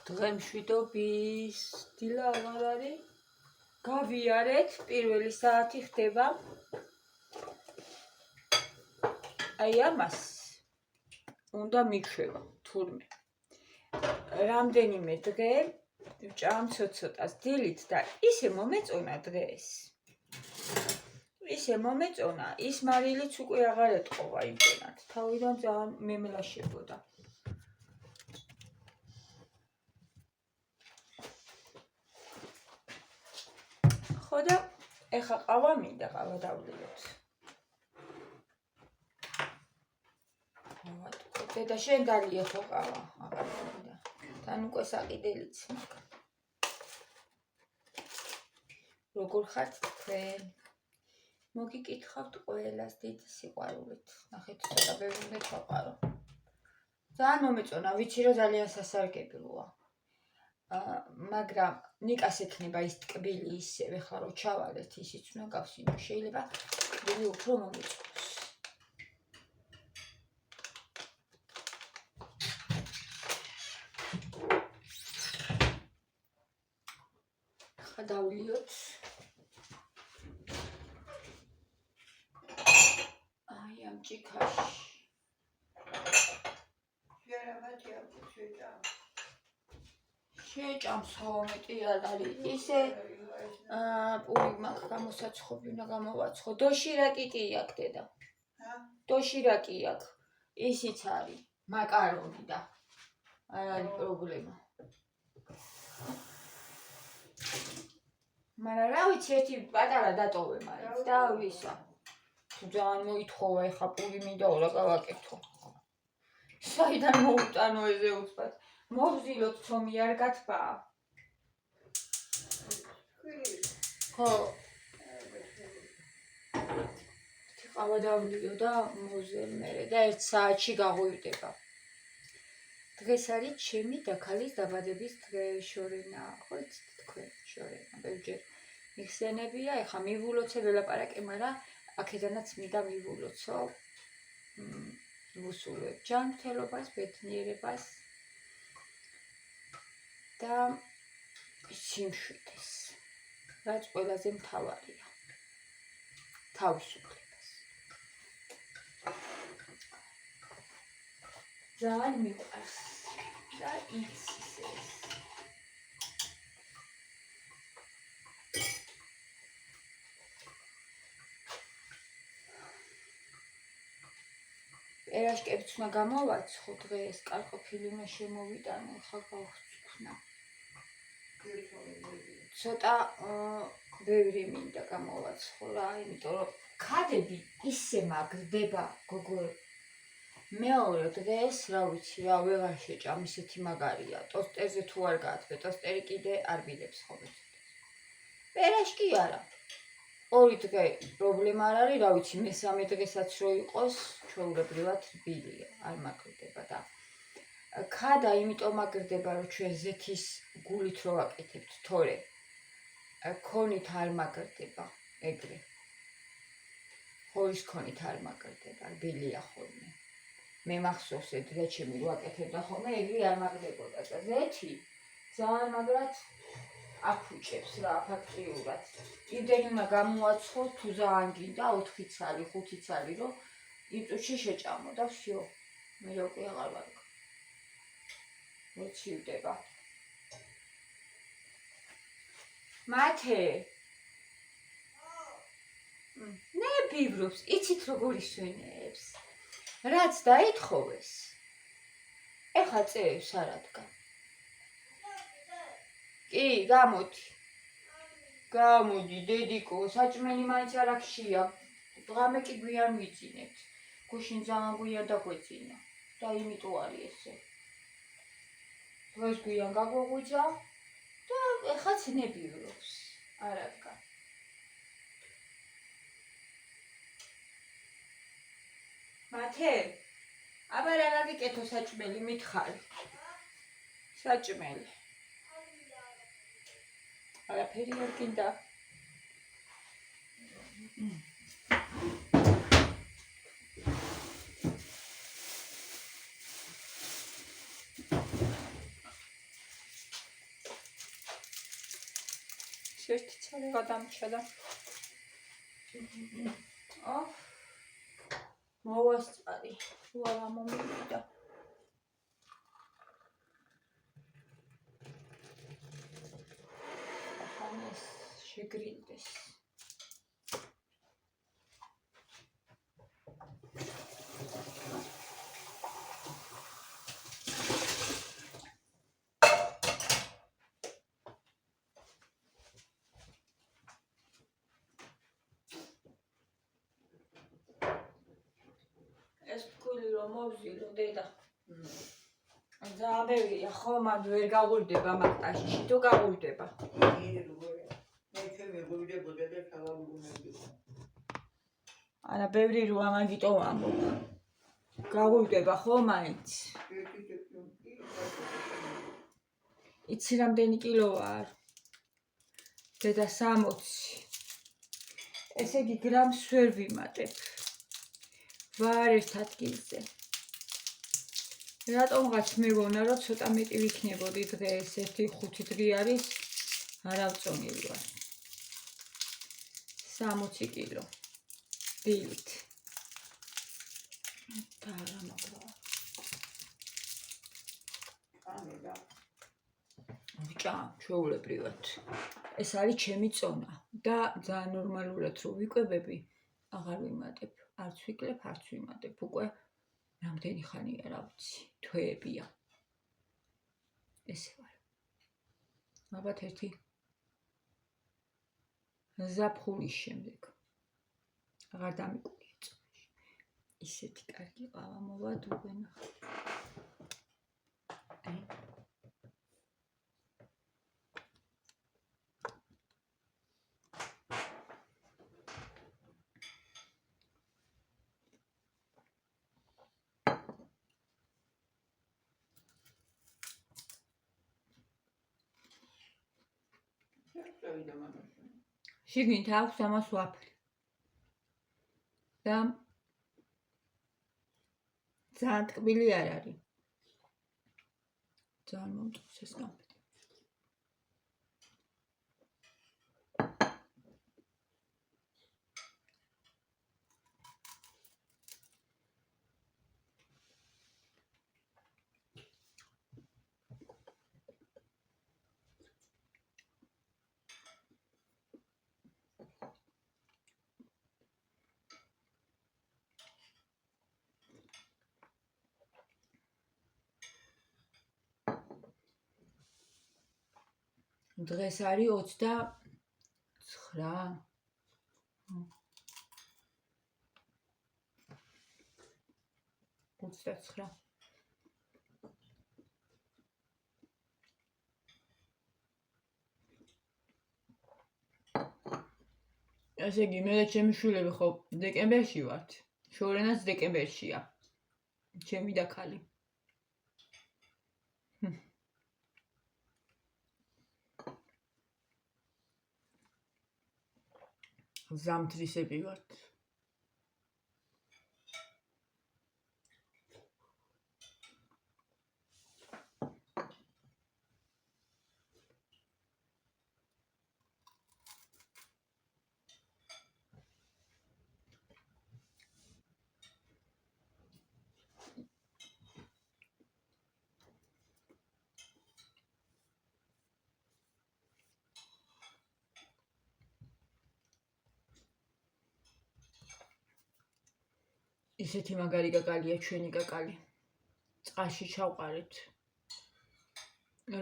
დღემშვიდობის დილა აღარ არის. გავიარეთ, პირველი საათი ხდება. აი ამას უნდა მიქვევა თურმე. რამდენიმე დღე ჭამცოცოტას დილით და ისე მომეწონა დღეს. ისე მომეწონა, ის მარილიც უკვე აღარ ეტყობა იმდენად. თავიდან ძალიან მემლაშებოდა. ხო და ეხა ყავა მინდა, ყავა დავლიოთ. დედა შენ დარიე ხო ყავა, აღარ მინდა. თან უკვე საყიდელიც მაქვს. როგორ ხართ თქვენ? მოგიკითხავთ ყველას დიდი სიყვარულით. ნახეთ, ცოტა ბევრი უნდა ჩავყარო. ძალიან მომეწონა, ვიცი რომ ძალიან სასარგებლოა. მაგრამ ნიკას ექნება ის ტკბილი ისევე ხარ რო ჩავალეთ, ისიც უნდა გავსინო. შეიძლება ტკბილი უფრო მომეწონოს. ხა დავლიოთ. აი ამ ჭიქაში. შეჭამსო მეტი არ არის. ისე პური მაქვს გამოსაცხობი უნდა გამოვაცხო. დოშირაკი კი აქვს დედა. დოშირაკი აქვს. ისიც არის. მაკარონი და არ არის პრობლემა. მაგრამ რა ვიცი, ერთი პატარა დატოვე მაინც და ვისა. ძალიან მოითხოვა ეხა პური მინდა რა გავაკეთო. საიდან მოუტანო ეზე უცბად. მოვზილოთ ცომი არ გათბა. ხო. ყავა დავლიო და მოვზელ მერე და 1 საათში გაღვივდება. დღეს არის ჩემი და ქალის დაბადების დღე, შორენა. ხო იცით თქვენ, შორენა. ბევრჯერ მიხსენებია, ეხა მივულოცე ველაპარაკე, მაგრამ აქედანაც მინდა მივულოცო. ვუსურვებ ჯანმრთელობას, ბედნიერებას და სიმშვიდეს, რაც ყველაზე მთავარია. თავისუფლებას. ძალიან მიყვარს და იცის ეს. ერაშკებიც უნდა გამოვაცხო დღეს, კარტოფილი უნდა შემოვიტანო, ხა გავხსნა. ცოტა ბევრი მინდა გამოვაცხო რა, იმიტომ რომ ქადები ისე მაგრდება, გოგო. მეორე დღეს, რა ვიცი რა, ვეღარ შეჭამ, ისეთი მაგარია. ტოსტერზე თუ არ გაათბე, ტოსტერი კიდე არ ბილებს ხოლმე. ერაშკი არა. 2 დღე პრობლემა არ არის, რა ვიცი, მესამე დღესაც რო იყოს, ჩვეულებრივად რბილია, არ მაგრდება და ქადა იმიტომ მაგრდება, რომ ჩვენ ზეთის გულით რო ვაკეთებთ, თორე ქონით არ მაგრდება, ეგრე. ხორის ქონით არ მაგრდება, რბილია ხოლმე. მე მახსოვს დედა ჩემი რო აკეთებდა ხოლმე, ეგრე არ მაგრდებოდა და ზეთი ძალიან მაგრად აფუჭებს რა, ფაქტიურად. იმდენი უნდა გამოვაცხო, თუ ძალიან გინდა 4 ცალი, 5 ცალი, რომ იმ წუთში შეჭამო და всё. მე უკვე აღარ ვარ. მოჩივდება. მათე. ნე ბიბრობს, იცით როგორ ისვენებს. რაც დაითხოვეს. ეხა წევს არადგან. კი, გამოდი. გამოდი, დედიკო, საჭმელი მაინც არ აქშია. დღამე კი გვიან ვიწინებთ. გუშინ ძალიან გვიან დაგვეწინა და იმიტომ არის ესე. დღეს გვიან გაგვეღვიძა და ეხაც ნებივრობს. არადგან. მათე, აბა რა გაგიკეთო საჭმელი მითხარი. საჭმელი. არაფერი არ გინდა. ერთი ცალი გადამჭა და მოვასწარი თუ არა მომივიდა ახანეს შეგრილდეს ეს თქვილი რომ მოვზილო დედა ძალიან ბევრია ხო მან ვერ გაღვივდება მაგტაში შეთო გაღვივდება არა ბევრი რო ამაგიტო ამბობ გაღვივდება ხო მაინც იცი რამდენი კილოა დედა 60 ესე იგი გრამს ვერ ვიმატებ ვარ ერთ ადგილზე რატომღაც მეგონა რომ ცოტა მეტი ვიქნებოდი დღეს 1-5 დღე არის არავწონილი ვარ 60 კილო დილით და რა მოგვა ბიჭა ჩვეულებრივად ეს არის ჩემი წონა და ძალიან ნორმალურად რო ვიკვებები აღარ ვიმატებ არც ვიკლებ არც ვიმატებ უკვე რამდენი ხანია რა ვიცი თვეებია ესე ვარ ალბათ ერთი ზაფხულის შემდეგ აღარ დამიკვირია წონაში ისეთი კარგი ყავა მოვა დუღენახ შიგნით აქვს ამას ვაფლი და ძალიან ტკბილი არ არის ძალიან მომწონს ეს კამფეტი დღეს არის 29 29 ესე იგი მე და ჩემი შვილები ხო დეკემბერში ვართ შორენაც დეკემბერშია ჩემი და ქალი ზამთრისები ვართ ისეთი მაგარი კაკალია ჩვენი კაკალი წყალში ჩავყარეთ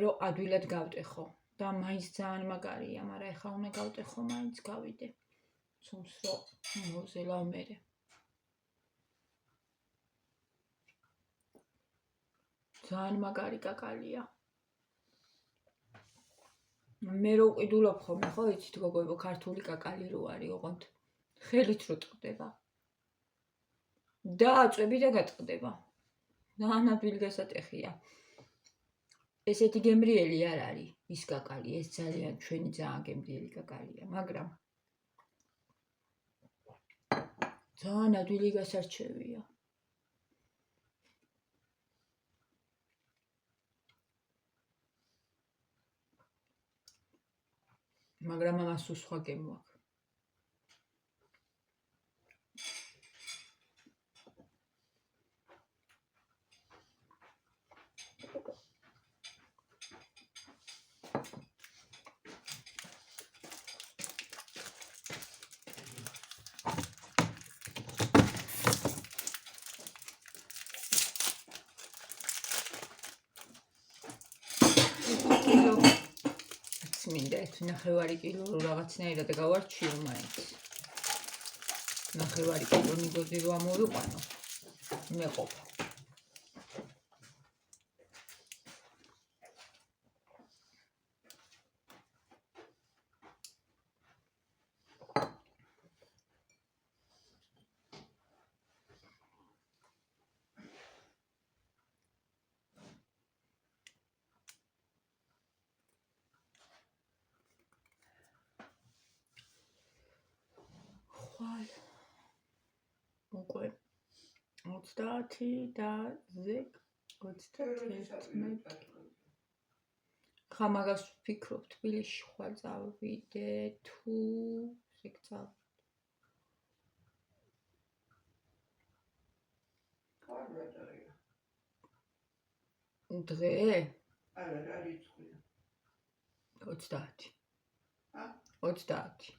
რომ ადვილად გავტეხო და მაინც ძალიან მაგარია მაგრამ ეხლა უნდა გავტეხო მაინც გავიდე ცუნს რომ მოვზელავ მერე ძალიან მაგარი კაკალია მე რო ვყიდულობ ხოლმე ხო იცით გოგოებო ქართული კაკალი რო არის ოღონდ ხელით რო ტყდება და აწვევი და გაწყდება ნანაბილი გასატეხია ესეთი გემრიელი არ არის ის კაკალი ეს ძალიან ჩვენი ძალიან გემრიელი კაკალია მაგრამ ძალიან ადვილი გასარჩევია მაგრამ ამას სხვა გემო აქვს. მინდა ეს ნახევარი კილო რაღაცნაირად გავარჩიო მაინც. ნახევარი კილო მიგოდი რომ ამოვიყვანო. მეყოფა. უკვე 30 და 31. ხა მაგას ვფიქრობ თბილისში ხვალ წავიდე თუ ეგ წავიდე. დღე? არა, რა რიცხვია? 30. 30.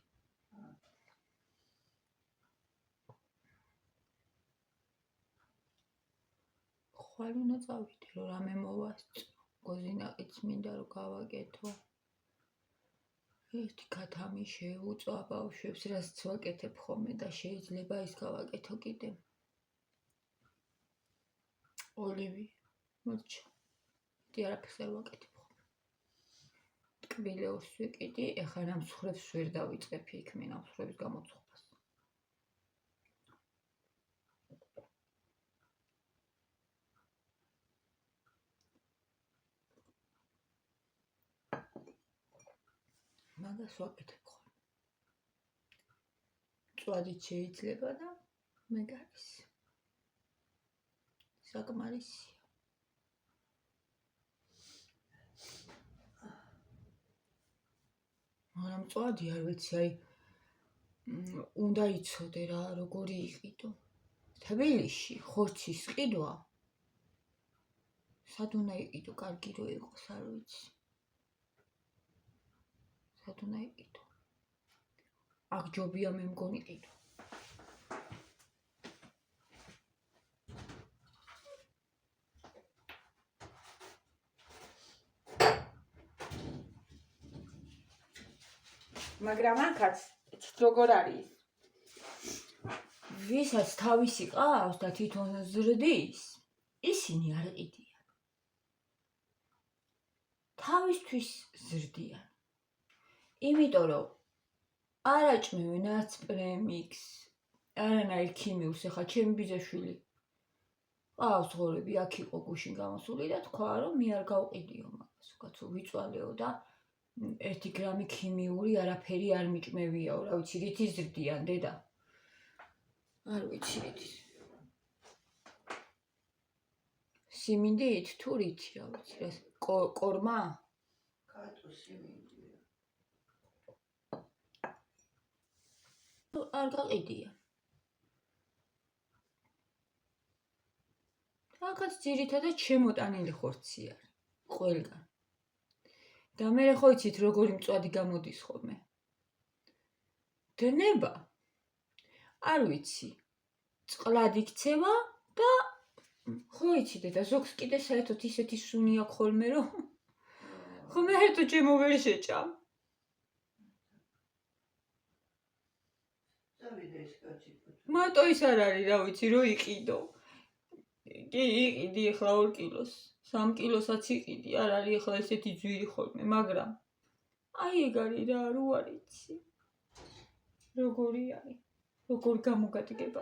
ხვალ უნდა წავიდე, რომ რამე მოვასწრო. გოზინაყიც მინდა რომ გავაკეთო. ერთი ქათამი შეუწვა ბავშვებს, რასაც ვაკეთებ ხოლმე და შეიძლება ის გავაკეთო კიდე. ოლივი, მოჩა. დი არაფერს არ ვაკეთებ ხოლმე. ტკბილეულს ვიკიდი, ეხლა ნამსხვრევს ვერ დავიწყებ იქ მე ნამსხვრევის გამოცხობას. მაგას ვაკეთებ ხოლმე. წვადით შეიძლება და მეგარის. საკმარისია. მაგრამ წვადი არ ვიცი, აი უნდა იცოდე რა, როგორი იყიდო. თბილისში ხორცის ყიდვა სად უნდა იყიდო, კარგი რო იყოს, არ ვიცი. სად უნდა იყიდო. აქ ჯობია მე მგონი ყიდო. მაგრამ აქაც როგორ არის? ვისაც თავისი ყავს და თვითონ ზრდის, ისინი არ ყიდიან. თავისთვის ზრდიან. იმიტომ რომ არ აჭმევენ არც პრემიქსს, არანაირ ქიმიურს. ეხლა ჩემი ბიძაშვილი ყავს ღორები, აქ იყო გუშინ გამოსული და თქვა რომ მე არ გავყიდიო მაგას. უკაცო ვიწვალეო და 1 გრამი ქიმიური არაფერი არ მიჭმევიაო, რა ვიცი, რითი ზრდიან დედა. არ ვიცი რითი. სიმინდით თუ რითი, რა ვიცი, ეს კორმა? კატო სიმინდია. არ გაყიდია. აქაც ძირითადად შემოტანილი ხორცი არის, ყველგან. და მე ხო იცით როგორი მწვადი გამოდის ხოლმე. დნება, არ ვიცი, წყლად იქცევა და ხო იცით და ზოგს კიდე საერთოდ ისეთი სუნი აქვს ხოლმე რომ ხოლმე ერთო ჩემო ვერ შეჭამ. მარტო ის არ არის, რა ვიცი, რო იყიდო. კი, იყიდი ეხლა 2 კილოს. 3 კილოსაც იყიდი, არ არის ეხლა ესეთი ძვირი ხოლმე, მაგრამ აი ეგ არის რა, რო არ იცი. როგორი არის? როგორ გამოგადგება?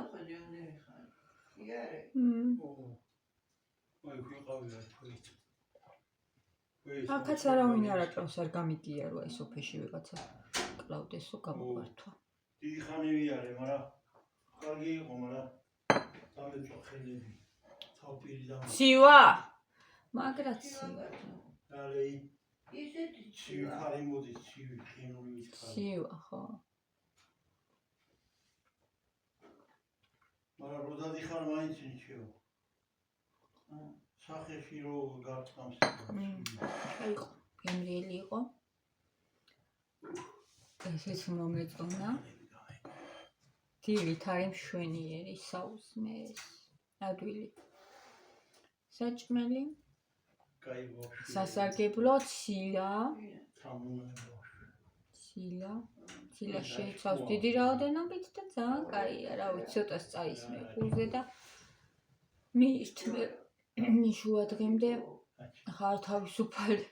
აქაც არავინ არ აკრავს, არ გამიგია რომ აი სოფეში ვიღაცა კლავდესო გამოგვართვა. დიდი ხანი ვიარე, მაგრამ კარგი იყო, მაგრამ დამეწვა ხელები. თავპირი და ცივა? მაგრაცია. დალეი ისეთი ცივი ქარი მოდის, ცივი ყინულის ქარი. ცივა ხო მაგრამ რო დადიხარ მაინც ინჩიო. სახეში რო გარტყამს. იყო გემრიელი იყო ესეც მომეწონა დილით არის მშვენიერი საუზმეს ადვილი საჭმელი კაი ბავშვი. სასარგებლო ცილა სამუნებო. ცილა შეიცავს დიდი რაოდენობით და ძალიან კაია რა ვიცი ცოტას წაისმე ფულზე და მიირთმე შუა დღემდე ხარ თავისუფალი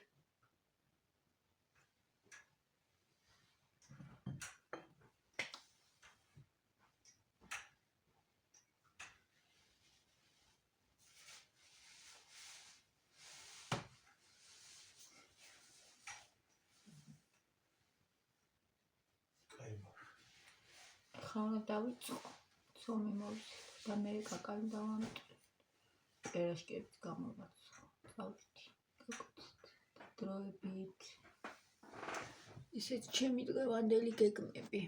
კაი ბავშვი. ხანა დავიწყო ცომი მოვიცილე და მე კაკალი დავამტვრე წერაშკებით გამოვაცხო წავიდი გაკოცეთ დროებით ისეთ ჩემი დღევანდელი გეგმები